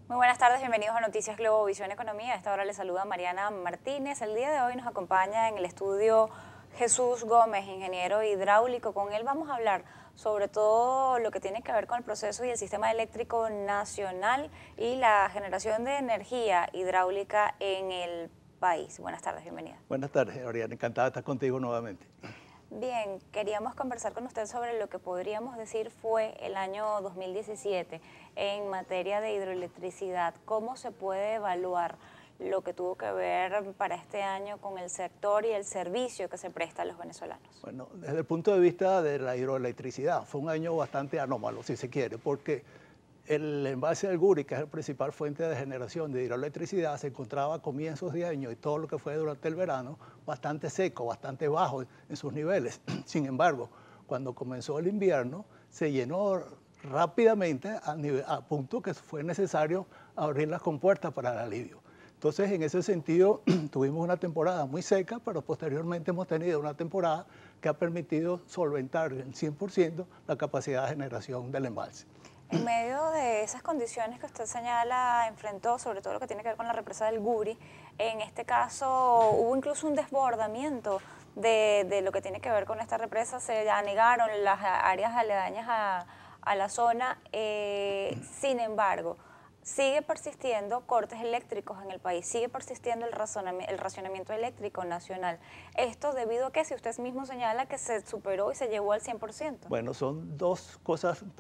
Muy buenas tardes, bienvenidos a Noticias Globovisión Economía. A esta hora les saluda Mariana Martínez. El día de hoy nos acompaña en el estudio Jesús Gómez, ingeniero hidráulico. Con él vamos a hablar sobre todo lo que tiene que ver con el proceso y el sistema eléctrico nacional y la generación de energía hidráulica en el país. Buenas tardes, bienvenida. Buenas tardes, Oriana. Encantada de estar contigo nuevamente. Bien, queríamos conversar con usted sobre lo que podríamos decir fue el año 2017 en materia de hidroelectricidad. ¿Cómo se puede evaluar lo que tuvo que ver para este año con el sector y el servicio que se presta a los venezolanos? Bueno, desde el punto de vista de la hidroelectricidad, fue un año bastante anómalo, si se quiere, porque el embalse del Guri, que es la principal fuente de generación de hidroelectricidad, se encontraba a comienzos de año y todo lo que fue durante el verano bastante seco, bastante bajo en sus niveles. Sin embargo, cuando comenzó el invierno, se llenó rápidamente a punto que fue necesario abrir las compuertas para el alivio. Entonces, en ese sentido, tuvimos una temporada muy seca, pero posteriormente hemos tenido una temporada que ha permitido solventar en 100% la capacidad de generación del embalse. En medio de esas condiciones que usted señala, enfrentó sobre todo lo que tiene que ver con la represa del Guri, en este caso hubo incluso un desbordamiento de lo que tiene que ver con esta represa, se anegaron las áreas aledañas a la zona, sin embargo, sigue persistiendo cortes eléctricos en el país, sigue persistiendo el racionamiento eléctrico nacional. Esto debido a que, si usted mismo señala, que se superó y se llegó al 100%. Bueno, son dos cosas un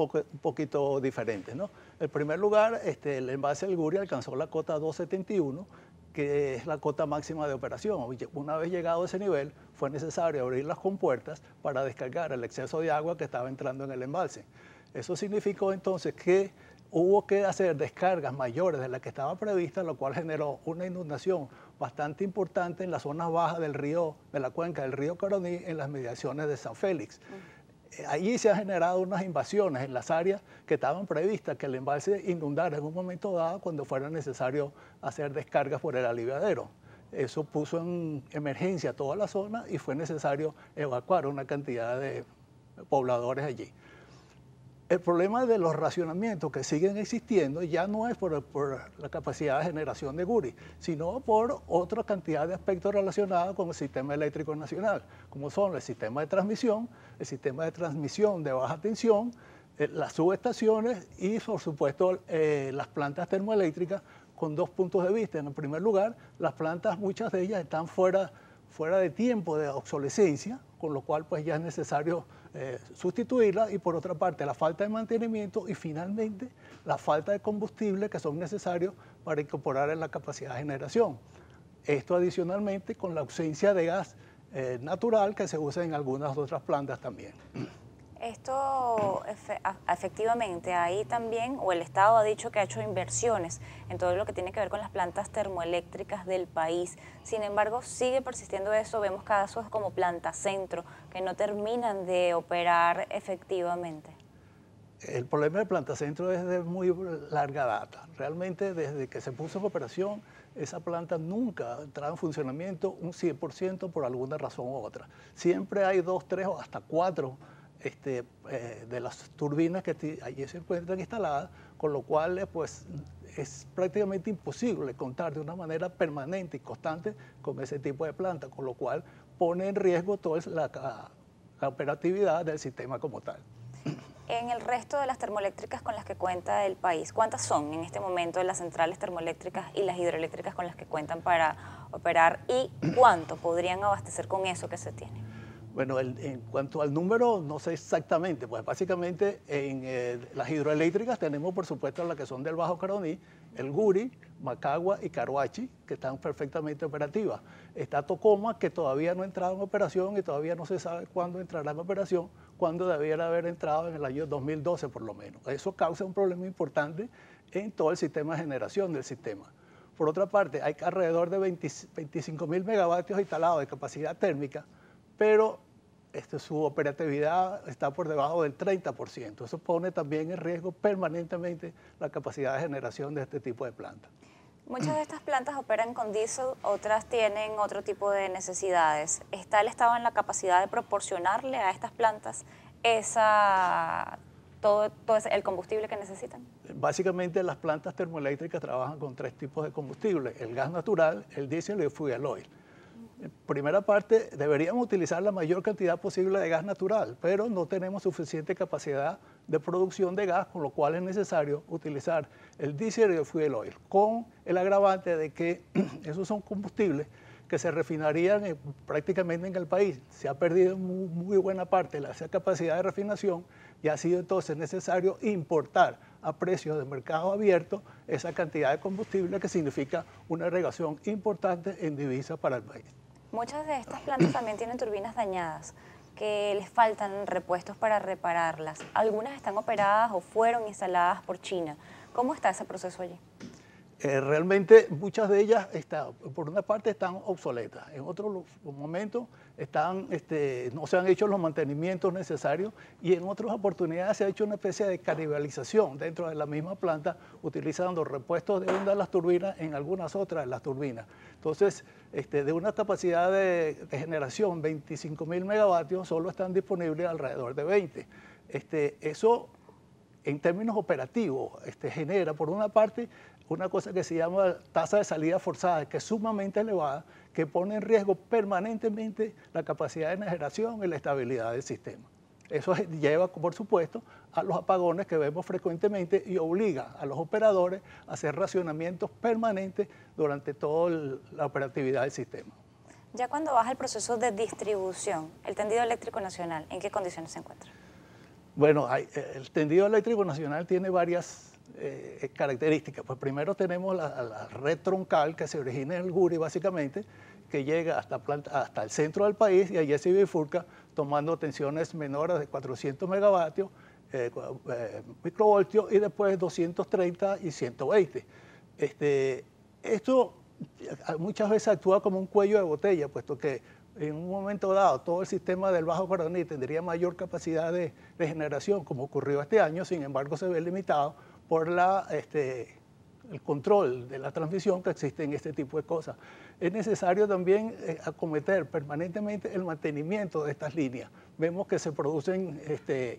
poquito diferentes, ¿no? En primer lugar, el embalse del Guri alcanzó la cota 271, que es la cota máxima de operación. Una vez llegado a ese nivel, fue necesario abrir las compuertas para descargar el exceso de agua que estaba entrando en el embalse. Eso significó entonces que hubo que hacer descargas mayores de las que estaba prevista, lo cual generó una inundación bastante importante en las zonas bajas del río, de la cuenca del río Caroní, en las mediaciones de San Félix. Allí se han generado unas invasiones en las áreas que estaban previstas que el embalse inundara en un momento dado cuando fuera necesario hacer descargas por el aliviadero. Eso puso en emergencia toda la zona y fue necesario evacuar una cantidad de pobladores allí. El problema de los racionamientos que siguen existiendo ya no es por la capacidad de generación de Guri, sino por otra cantidad de aspectos relacionados con el sistema eléctrico nacional, como son el sistema de transmisión de baja tensión, las subestaciones y, por supuesto, las plantas termoeléctricas, con dos puntos de vista. En el primer lugar, las plantas, muchas de ellas están fuera de tiempo de obsolescencia, con lo cual pues ya es necesario sustituirla, y por otra parte la falta de mantenimiento y finalmente la falta de combustible que son necesarios para incorporar en la capacidad de generación. Esto adicionalmente con la ausencia de gas natural que se usa en algunas otras plantas también. Esto efectivamente, ahí también, o el Estado ha dicho que ha hecho inversiones en todo lo que tiene que ver con las plantas termoeléctricas del país. Sin embargo, sigue persistiendo eso. Vemos casos como Planta Centro que no terminan de operar efectivamente. El problema de Planta Centro es de muy larga data. Realmente, desde que se puso en operación, esa planta nunca ha entrado en funcionamiento un 100% por alguna razón u otra. Siempre hay 2, 3 o hasta 4 de las turbinas que allí se encuentran instaladas, con lo cual pues, es prácticamente imposible contar de una manera permanente y constante con ese tipo de planta, con lo cual pone en riesgo toda la operatividad del sistema como tal. En el resto de las termoeléctricas con las que cuenta el país, ¿cuántas son en este momento las centrales termoeléctricas y las hidroeléctricas con las que cuentan para operar, y cuánto podrían abastecer con eso que se tiene? Bueno, en cuanto al número, no sé exactamente, pues básicamente en las hidroeléctricas tenemos por supuesto las que son del Bajo Caroní, el Guri, Macagua y Caruachi, que están perfectamente operativas. Está Tocoma, que todavía no ha entrado en operación y todavía no se sabe cuándo entrará en operación, cuándo debiera haber entrado en el año 2012 por lo menos. Eso causa un problema importante en todo el sistema de generación del sistema. Por otra parte, hay alrededor de 25.000 megavatios instalados de capacidad térmica, pero su operatividad está por debajo del 30%. Eso pone también en riesgo permanentemente la capacidad de generación de este tipo de plantas. Muchas de estas plantas operan con diésel, otras tienen otro tipo de necesidades. ¿Está el Estado en la capacidad de proporcionarle a estas plantas esa el combustible que necesitan? Básicamente las plantas termoeléctricas trabajan con 3 tipos de combustible: el gas natural, el diésel y el fuel oil. En primera parte, deberíamos utilizar la mayor cantidad posible de gas natural, pero no tenemos suficiente capacidad de producción de gas, con lo cual es necesario utilizar el diésel y el fuel oil, con el agravante de que esos son combustibles que se refinarían prácticamente en el país. Se ha perdido muy buena parte de esa capacidad de refinación y ha sido entonces necesario importar a precios de mercado abierto esa cantidad de combustible, que significa una agregación importante en divisas para el país. Muchas de estas plantas también tienen turbinas dañadas, que les faltan repuestos para repararlas. Algunas están operadas o fueron instaladas por China. ¿Cómo está ese proceso allí? Realmente muchas de ellas, por una parte, están obsoletas, en otros momentos no se han hecho los mantenimientos necesarios, y en otras oportunidades se ha hecho una especie de canibalización dentro de la misma planta, utilizando repuestos de una de las turbinas en algunas otras de las turbinas. Entonces, de una capacidad de generación 25.000 megavatios, solo están disponibles alrededor de 20. Eso, en términos operativos, genera, por una parte, una cosa que se llama tasa de salida forzada, que es sumamente elevada, que pone en riesgo permanentemente la capacidad de generación y la estabilidad del sistema. Eso lleva, por supuesto, a los apagones que vemos frecuentemente y obliga a los operadores a hacer racionamientos permanentes durante toda la operatividad del sistema. Ya cuando vas al proceso de distribución, el tendido eléctrico nacional, ¿en qué condiciones se encuentra? Bueno, el tendido eléctrico nacional tiene varias características. Pues primero tenemos la red troncal, que se origina en el Guri, básicamente, que llega hasta el centro del país, y allí se bifurca tomando tensiones menores de 400 megavatios, microvoltios, y después 230 y 120. Esto muchas veces actúa como un cuello de botella, puesto que en un momento dado todo el sistema del Bajo Guaraní tendría mayor capacidad de generación, como ocurrió este año. Sin embargo, se ve limitado por el control de la transmisión que existe en este tipo de cosas. Es necesario también acometer permanentemente el mantenimiento de estas líneas. Vemos que se producen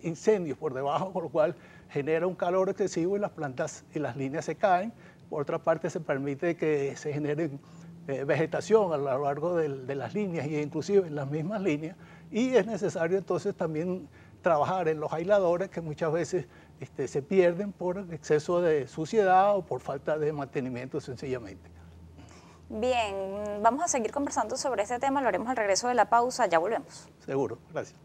incendios por debajo, con lo cual genera un calor excesivo y las plantas y las líneas se caen. Por otra parte, se permite que se generen vegetación a lo largo de las líneas e inclusive en las mismas líneas, y es necesario entonces también trabajar en los aisladores, que muchas veces se pierden por exceso de suciedad o por falta de mantenimiento, sencillamente. Bien, vamos a seguir conversando sobre este tema, lo haremos al regreso de la pausa, ya volvemos. Seguro, gracias.